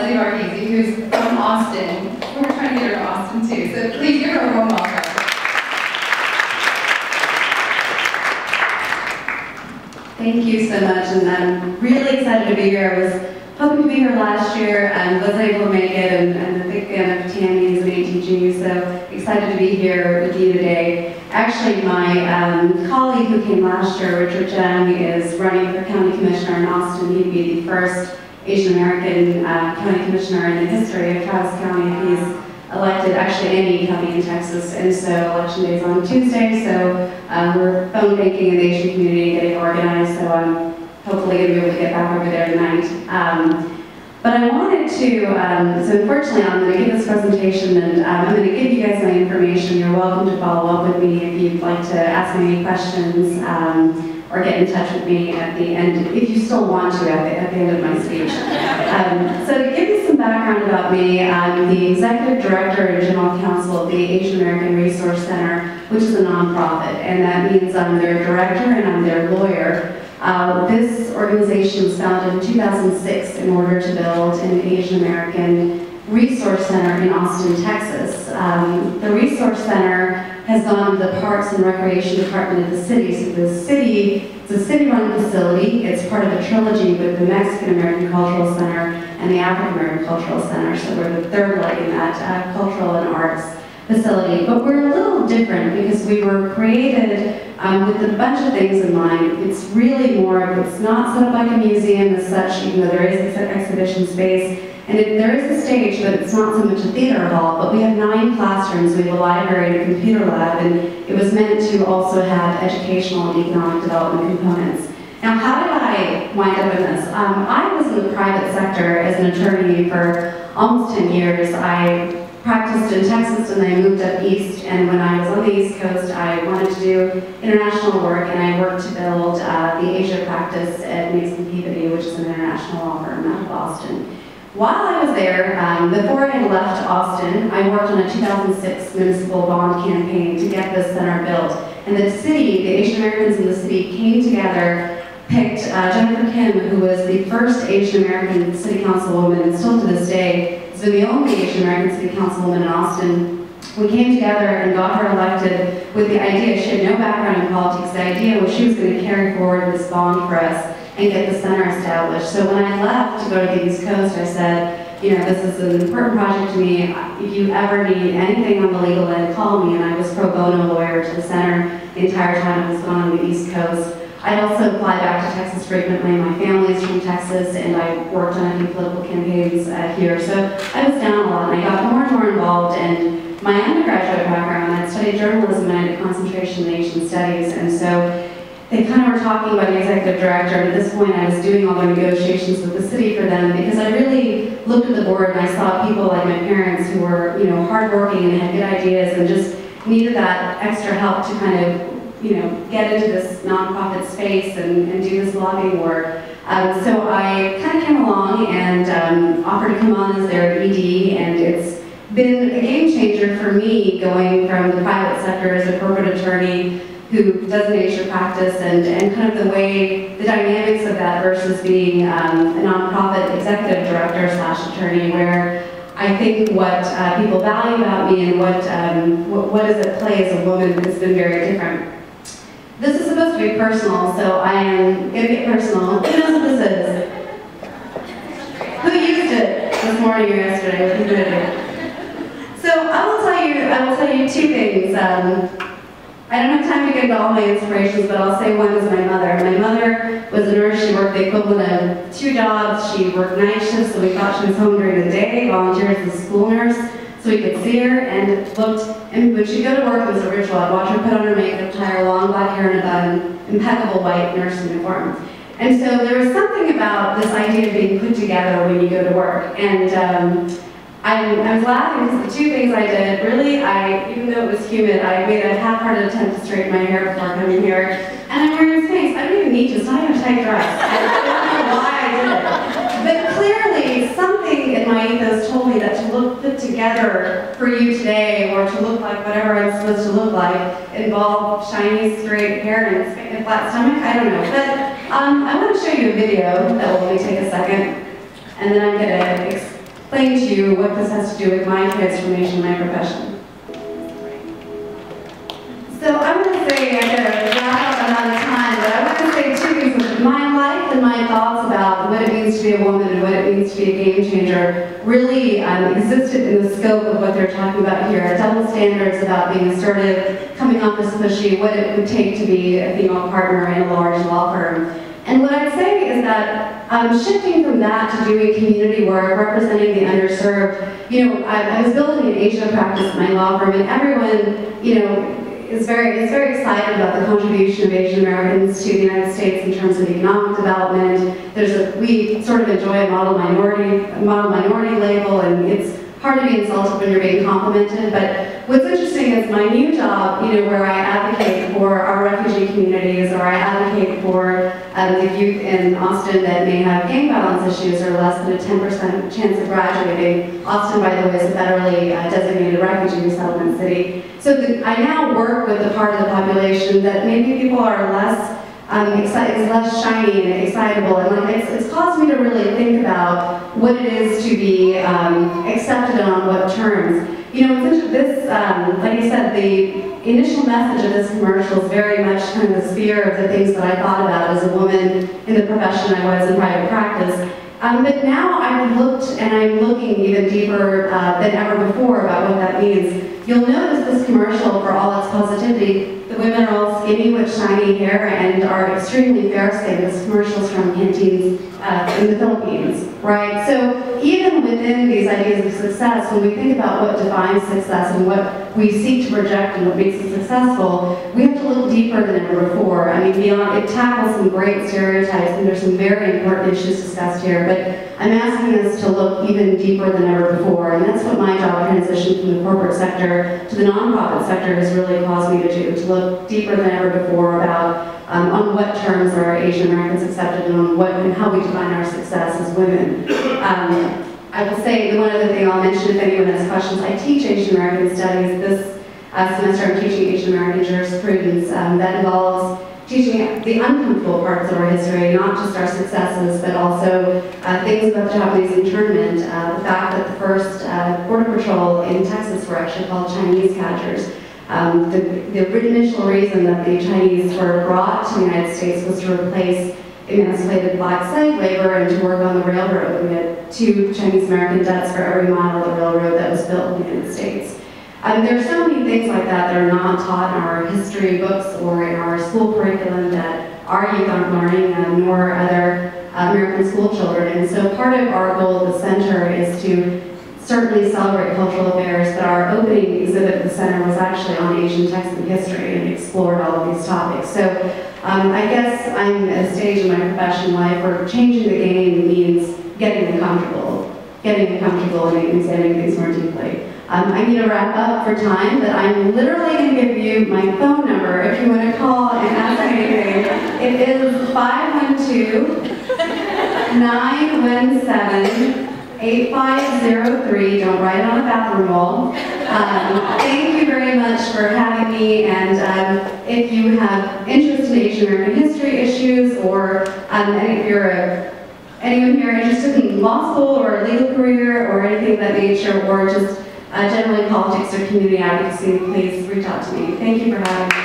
Lesley Varghese, who's from Austin. We're trying to get her to Austin too, so please give her a warm welcome. Thank you so much, and I'm really excited to be here. I was hoping to be here last year and wasn't able to make it, and a big fan of Tammy's and ATG, so excited to be here with you today. Actually, my colleague who came last year, Richard Jung, is running for county commissioner in Austin. He'd be the first Asian American county commissioner in the history of Travis County. He's elected actually any county in Texas, and so election day is on Tuesday, so we're phone banking in the Asian community, getting organized, so I'm hopefully going to be able to get back over there tonight. But I wanted to, so unfortunately I'm going to give this presentation and I'm going to give you guys my information. You're welcome to follow up with me if you'd like to ask me any questions or get in touch with me at the end, if you still want to at the end of my speech. So to give you some background about me, I'm the Executive Director and General Counsel of the Asian American Resource Center, which is a nonprofit, and that means I'm their director and I'm their lawyer. This organization was founded in 2006 in order to build an Asian American Resource Center in Austin, Texas. The Resource Center has gone to the Parks and Recreation Department of the city. So it's a city-run facility. It's part of a trilogy with the Mexican American Cultural Center and the African American Cultural Center. So we're the third leg in that cultural and arts facility. But we're a little different because we were created with a bunch of things in mind. It's really more of, it's not set up like a museum as such, even though there is an exhibition space. And there is a stage, but it's not so much a theater hall, but we have 9 classrooms, we have a library and a computer lab, and it was meant to also have educational and economic development components. Now, how did I wind up in this? I was in the private sector as an attorney for almost 10 years. I practiced in Texas and I moved up east, and when I was on the East Coast, I wanted to do international work, and I worked to build the Asia practice at Mason Peabody, which is an international law firm out of Boston. While I was there, before I had left Austin, I worked on a 2006 municipal bond campaign to get this center built. And the city, the Asian Americans in the city came together, picked Jennifer Kim, who was the first Asian American city councilwoman, and still to this day, is the only Asian American city councilwoman in Austin. We came together and got her elected with the idea, she had no background in politics, the idea was she was going to carry forward this bond for us and get the center established. So when I left to go to the East Coast, I said, you know, this is an important project to me. If you ever need anything on the legal end, call me. And I was pro bono lawyer to the center the entire time I was gone on the East Coast. I also fly back to Texas frequently. My family is from Texas, and I worked on a few political campaigns here. So I was down a lot, and I got more and more involved. And my undergraduate background, I studied journalism and I had a concentration in Asian studies. And so they kind of were talking about the executive director, and at this point I was doing all the negotiations with the city for them because I really looked at the board and I saw people like my parents who were, you know, hardworking and had good ideas and just needed that extra help to kind of, you know, get into this nonprofit space and do this lobbying work. So I kind of came along and offered to come on as their ED, and it's been a game changer for me going from the private sector as a corporate attorney who does an Asia practice and kind of the way, the dynamics of that versus being a nonprofit executive director / attorney, where I think what people value about me and what is at play as a woman has been very different. This is supposed to be personal, so I am going to get personal. Who knows what this is? Who used it this morning or yesterday? What are you going to do? So I will tell you 2 things. I don't have time to get into all my inspirations, but I'll say one is my mother. My mother was a nurse. She worked the equivalent of 2 jobs. She worked night shifts, so we thought she was home during the day, volunteered as a school nurse, so we could see her, and when she'd go to work, it was a ritual. I'd watch her put on her makeup, tie her long black hair in a bun, impeccable white nurse uniform. And so there was something about this idea of being put together when you go to work. And I was laughing because the 2 things I did, really, even though it was humid, I made a half-hearted attempt to straighten my hair before coming here. And I'm wearing Spanx. I don't even need to, it's not even a tight dress. I don't know why I did it. But clearly, something in my ethos told me that to look put together for you today, or to look like whatever I'm supposed to look like, involved shiny, straight hair and a flat stomach. I don't know. But I want to show you a video that will only take a second. And then I'm going to explain to you what this has to do with my transformation, my profession. So I'm going to say, I'm going to wrap up, I'm out of time, but I want to say two things. My life and my thoughts about what it means to be a woman and what it means to be a game changer really existed in the scope of what they're talking about here. Double standards about being assertive, coming off as pushy, what it would take to be a female partner in a large law firm. And what I'd say is that shifting from that to doing community work, representing the underserved, you know, I was building an Asia practice in my law firm, and everyone, you know, is very excited about the contribution of Asian Americans to the United States in terms of economic development. We sort of enjoy a model minority label, and it's hard to be insulted when you're being complimented. But what's interesting is my new job, you know, where I advocate for our refugee communities, or I advocate for the youth in Austin that may have gang violence issues or less than a 10% chance of graduating. Austin, by the way, is a federally designated refugee resettlement city. So I now work with the part of the population that maybe people are less excited, less shiny and excitable, and like it's caused me to really think about what it is to be accepted and on what terms. You know, this, like I said, the initial message of this commercial is very much kind of the sphere of the things that I thought about as a woman in the profession I was in private practice. But now I've looked, and I'm looking even deeper than ever before about what that means. You'll notice this commercial, for all its positivity, the women are all skinny with shiny hair and are extremely fair-skinned. This commercial's from canteens in the Philippines, right? So even within these ideas of success, when we think about what defines success and what we seek to project and what makes it successful, we have to look deeper than ever before. I mean, beyond, it tackles some great stereotypes, and there's some very important issues discussed here, but I'm asking us to look even deeper than ever before, and that's what my job transition from the corporate sector to the nonprofit sector has really caused me to do, to look deeper than ever before about on what terms are Asian Americans accepted and on what and how we define our success as women. I will say the one other thing I'll mention if anyone has questions. I teach Asian American studies. This semester I'm teaching Asian American jurisprudence that involves teaching the uncomfortable parts of our history, not just our successes, but also things about the Japanese internment, the fact that the first Border Patrol in Texas were actually called Chinese catchers. The initial reason that the Chinese were brought to the United States was to replace emancipated black slave labor and to work on the railroad. We had 2 Chinese American deaths for every mile of the railroad that was built in the United States. There are so many things like that are not taught in our history books or in our school curriculum that our youth aren't learning, nor other American school children. And so part of our goal at the center is to certainly celebrate cultural affairs, but our opening exhibit at the center was actually on Asian text and history and explored all of these topics. So I guess I'm at a stage in my professional life where changing the game means getting uncomfortable and examining things more deeply. I need to wrap up for time, but I'm literally going to give you my phone number if you want to call and ask anything. It is 512-917-8503. Don't write it on a bathroom wall. Thank you very much for having me, and if you have interest in Asian American history issues, or if you're anyone here interested in law school or a legal career or anything of that nature, or just generally politics or community advocacy, please reach out to me. Thank you for having me.